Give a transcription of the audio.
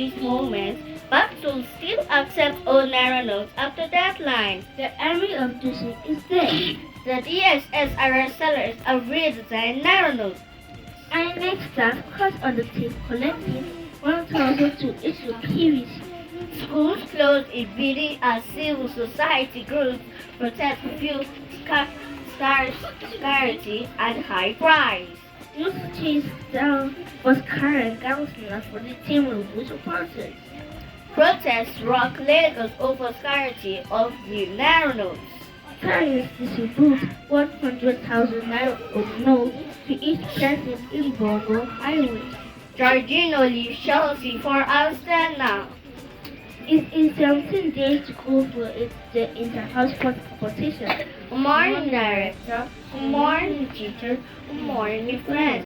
these moments, but will still accept all narrow notes after deadline. The army of Duty is dead. The DSSR sellers of redesigned narrow notes. INEC staff cut on the tip collecting 1,000 to issue PVC. Schools closed in bidding as civil society groups protest fuel scarcity and high price. Youth chased down bus car and councillors for the team removal process. Protests rock Lagos over scarcity of new narrow notes. Parents distribute 100,000 naira of notes to each person in Borno Highway. Giorgino leaves Chelsea for Amsterdam now. It's in 17 days to go for the inter-house sport competition. Good morning, director. Good morning, teacher. Good morning, friends.